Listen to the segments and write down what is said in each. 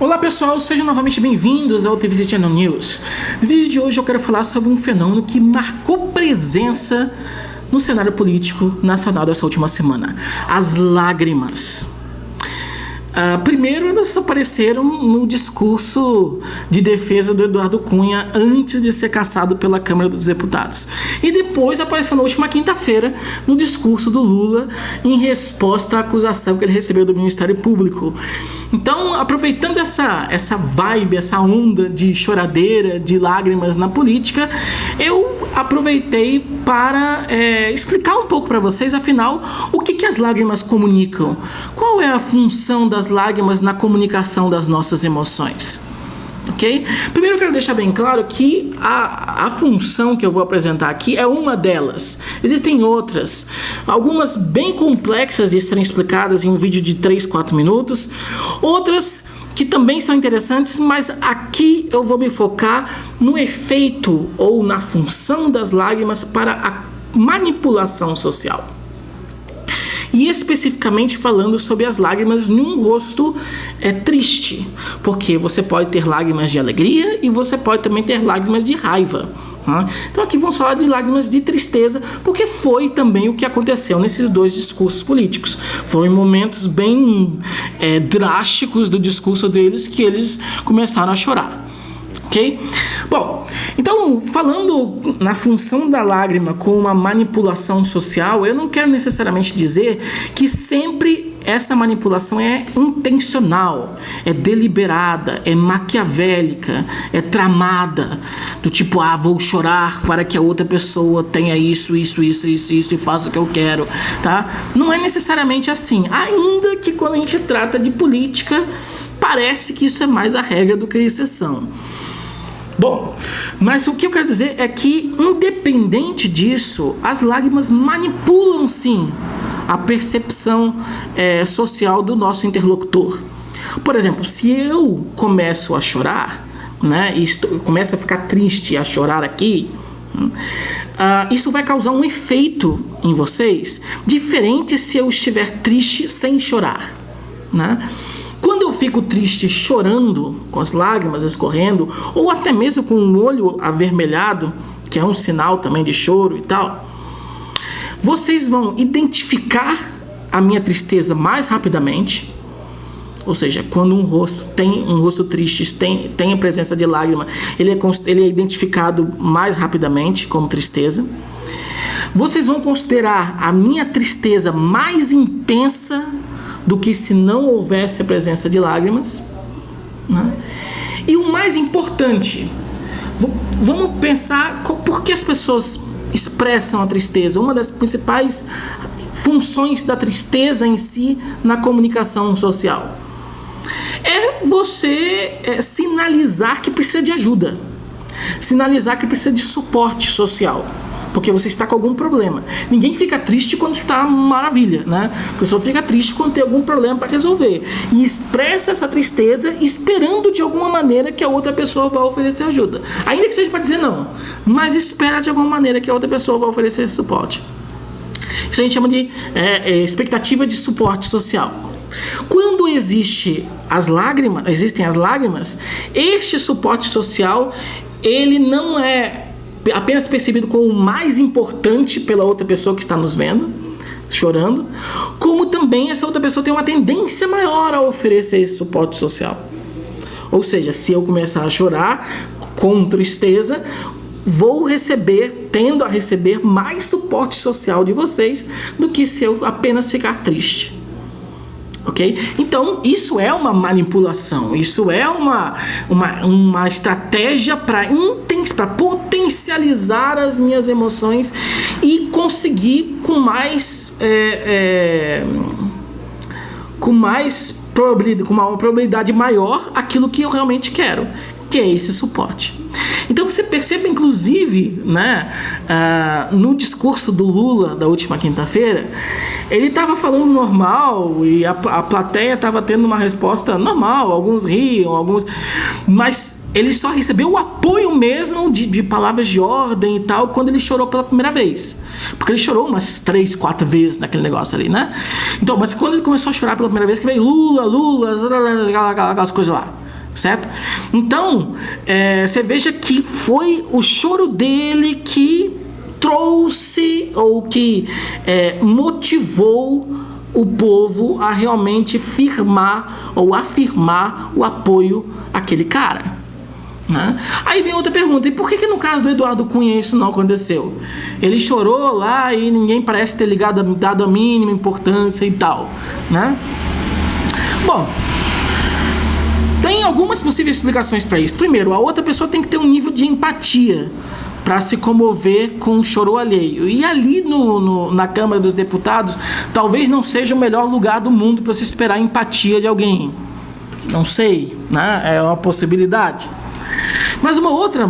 Olá pessoal, sejam novamente bem-vindos ao TVZ Channel News. No vídeo de hoje eu quero falar sobre um fenômeno que marcou presença no cenário político nacional dessa última semana: as lágrimas. Primeiro, elas apareceram no discurso de defesa do Eduardo Cunha antes de ser cassado pela Câmara dos Deputados. E depois apareceu na última quinta-feira no discurso do Lula em resposta à acusação que ele recebeu do Ministério Público. Então, aproveitando essa vibe, essa onda de choradeira, de lágrimas na política, eu aproveitei para explicar um pouco para vocês, afinal, o que as lágrimas comunicam? Qual é a função das lágrimas na comunicação das nossas emoções? Ok? Primeiro eu quero deixar bem claro que a função que eu vou apresentar aqui é uma delas. Existem outras, algumas bem complexas de serem explicadas em um vídeo de 3-4 minutos, outras que também são interessantes, mas aqui eu vou me focar no efeito ou na função das lágrimas para a manipulação social. E especificamente falando sobre as lágrimas num rosto triste, porque você pode ter lágrimas de alegria e você pode também ter lágrimas de raiva. Então aqui vamos falar de lágrimas de tristeza, porque foi também o que aconteceu nesses dois discursos políticos. Foram momentos bem drásticos do discurso deles que eles começaram a chorar. Ok? Bom, então falando na função da lágrima como uma manipulação social, eu não quero necessariamente dizer que sempre essa manipulação é intencional, é deliberada, é maquiavélica, é tramada, do tipo, vou chorar para que a outra pessoa tenha isso e faça o que eu quero, tá? Não é necessariamente assim, ainda que quando a gente trata de política, parece que isso é mais a regra do que a exceção. Bom, mas o que eu quero dizer é que, independente disso, as lágrimas manipulam sim a percepção social do nosso interlocutor. Por exemplo, se eu começo a chorar, começo a ficar triste, a chorar aqui, isso vai causar um efeito em vocês diferente se eu estiver triste sem chorar, Quando eu fico triste chorando, com as lágrimas escorrendo, ou até mesmo com o olho avermelhado, que é um sinal também de choro e tal, vocês vão identificar a minha tristeza mais rapidamente. Ou seja, quando um rosto triste tem a presença de lágrima, ele é identificado mais rapidamente como tristeza. Vocês vão considerar a minha tristeza mais intensa do que se não houvesse a presença de lágrimas, E o mais importante, vamos pensar por que as pessoas expressam a tristeza. Uma das principais funções da tristeza em si na comunicação social é você sinalizar que precisa de ajuda, sinalizar que precisa de suporte social, porque você está com algum problema. Ninguém fica triste quando está maravilha, A pessoa fica triste quando tem algum problema para resolver e expressa essa tristeza esperando de alguma maneira que a outra pessoa vá oferecer ajuda, ainda que seja para dizer não, mas espera de alguma maneira que a outra pessoa vá oferecer esse suporte. Isso a gente chama de expectativa de suporte social. Quando existem as lágrimas, este suporte social ele não é apenas percebido como o mais importante pela outra pessoa que está nos vendo, chorando, como também essa outra pessoa tem uma tendência maior a oferecer esse suporte social. Ou seja, se eu começar a chorar com tristeza, tendo a receber mais suporte social de vocês do que se eu apenas ficar triste. Ok? Então, isso é uma manipulação, isso é uma estratégia para potencializar as minhas emoções e conseguir com uma probabilidade maior aquilo que eu realmente quero, que é esse suporte. Então você percebe, inclusive, no discurso do Lula da última quinta-feira, ele estava falando normal e a plateia estava tendo uma resposta normal, alguns riam, mas ele só recebeu o apoio mesmo de palavras de ordem e tal quando ele chorou pela primeira vez. Porque ele chorou umas 3-4 vezes naquele negócio ali, Então, mas quando ele começou a chorar pela primeira vez, que veio Lula, aquelas coisas lá. certo? Então, você veja que foi o choro dele que trouxe ou que motivou o povo a realmente firmar ou afirmar o apoio àquele cara, né? Aí vem outra pergunta: e por que no caso do Eduardo Cunha isso não aconteceu? Ele chorou lá e ninguém parece ter dado a mínima importância e tal, né? Bom, tem algumas possíveis explicações para isso. Primeiro, a outra pessoa tem que ter um nível de empatia para se comover com o choro alheio. E ali na Câmara dos Deputados, talvez não seja o melhor lugar do mundo para se esperar a empatia de alguém. Não sei, né? É uma possibilidade. Mas uma outra,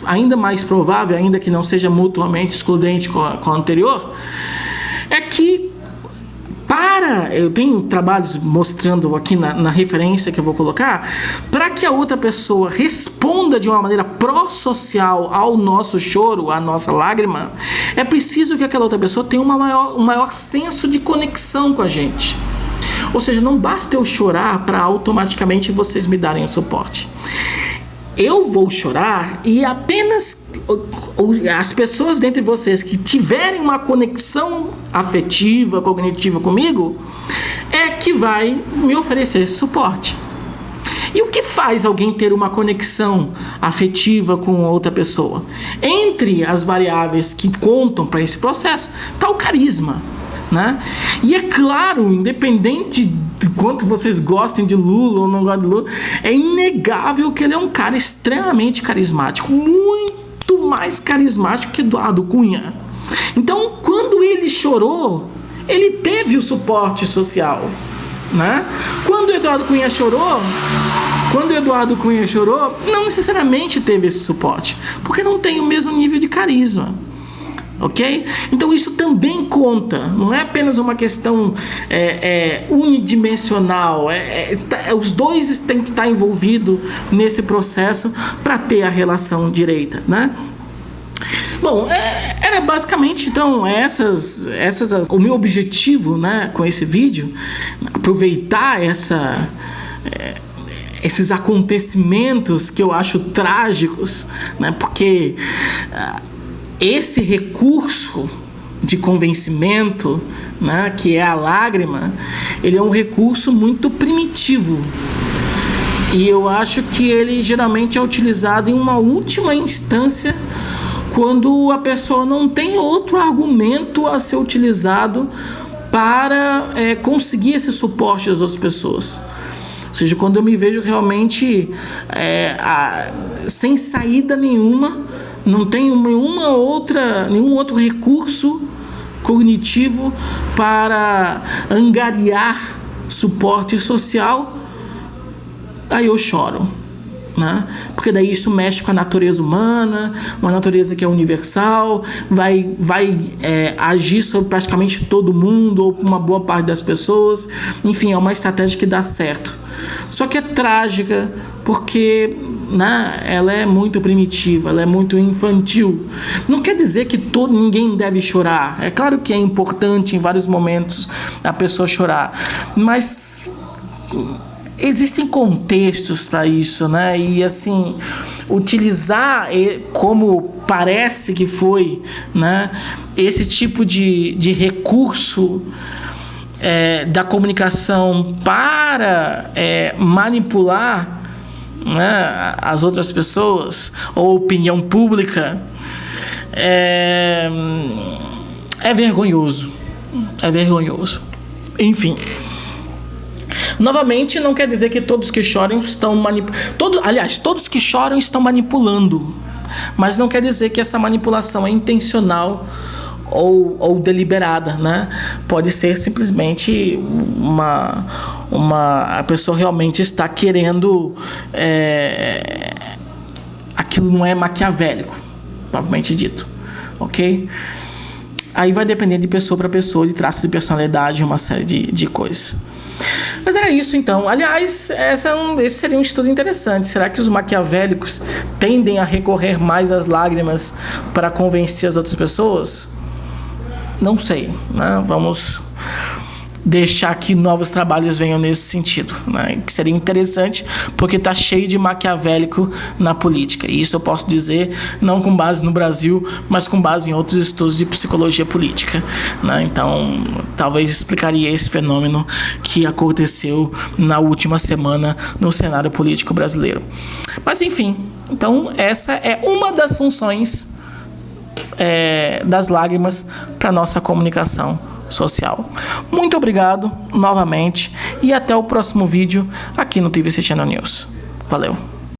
ainda mais provável, ainda que não seja mutuamente excludente com a anterior, é que eu tenho trabalhos mostrando aqui na referência que eu vou colocar, para que a outra pessoa responda de uma maneira pró-social ao nosso choro, à nossa lágrima, é preciso que aquela outra pessoa tenha um maior senso de conexão com a gente. Ou seja, não basta eu chorar para automaticamente vocês me darem o suporte. Eu vou chorar e apenas as pessoas dentre vocês que tiverem uma conexão afetiva, cognitiva comigo, é que vai me oferecer suporte. E o que faz alguém ter uma conexão afetiva com outra pessoa? Entre as variáveis que contam para esse processo está o carisma, né? E é claro, independente de quanto vocês gostem de Lula ou não gostem de Lula, é inegável que ele é um cara extremamente carismático, muito mais carismático que Eduardo Cunha. Então, quando ele chorou, ele teve o suporte social, né? Quando o Eduardo Cunha chorou, não necessariamente teve esse suporte, porque não tem o mesmo nível de carisma. Ok? Então isso também conta, não é apenas uma questão unidimensional, os dois têm que estar envolvidos nesse processo para ter a relação direita, né? Bom, era basicamente então o meu objetivo, né, com esse vídeo, aproveitar esses acontecimentos que eu acho trágicos, né, porque esse recurso de convencimento, né, que é a lágrima, ele é um recurso muito primitivo. E eu acho que ele geralmente é utilizado em uma última instância, quando a pessoa não tem outro argumento a ser utilizado para conseguir esse suporte das outras pessoas. Ou seja, quando eu me vejo realmente sem saída nenhuma, não tenho nenhum outro recurso cognitivo para angariar suporte social, aí eu choro, né? Porque daí isso mexe com a natureza humana, uma natureza que é universal, vai agir sobre praticamente todo mundo ou uma boa parte das pessoas. Enfim, é uma estratégia que dá certo. Só que é trágica porque, né, ela é muito primitiva, ela é muito infantil. Não quer dizer que ninguém deve chorar. É claro que é importante em vários momentos a pessoa chorar, mas existem contextos para isso, né? E assim, utilizar como parece que foi, né, esse tipo de recurso da comunicação para manipular, né, as outras pessoas ou opinião pública é vergonhoso. É vergonhoso. Enfim. Novamente, não quer dizer que todos que choram estão todos que choram estão manipulando, mas não quer dizer que essa manipulação é intencional ou deliberada, né? Pode ser simplesmente a pessoa realmente está querendo, aquilo não é maquiavélico, propriamente dito, ok? Aí vai depender de pessoa para pessoa, de traço de personalidade, uma série de coisas. Mas era isso então. Aliás, esse seria um estudo interessante. Será que os maquiavélicos tendem a recorrer mais às lágrimas para convencer as outras pessoas? Não sei, né? Vamos deixar que novos trabalhos venham nesse sentido, né? Que seria interessante, porque está cheio de maquiavélico na política. E isso eu posso dizer não com base no Brasil, mas com base em outros estudos de psicologia política, né? Então, talvez explicaria esse fenômeno que aconteceu na última semana no cenário político brasileiro. Mas, enfim, então essa é uma das funções das lágrimas para nossa comunicação social. Muito obrigado novamente e até o próximo vídeo aqui no TVC Channel News. Valeu!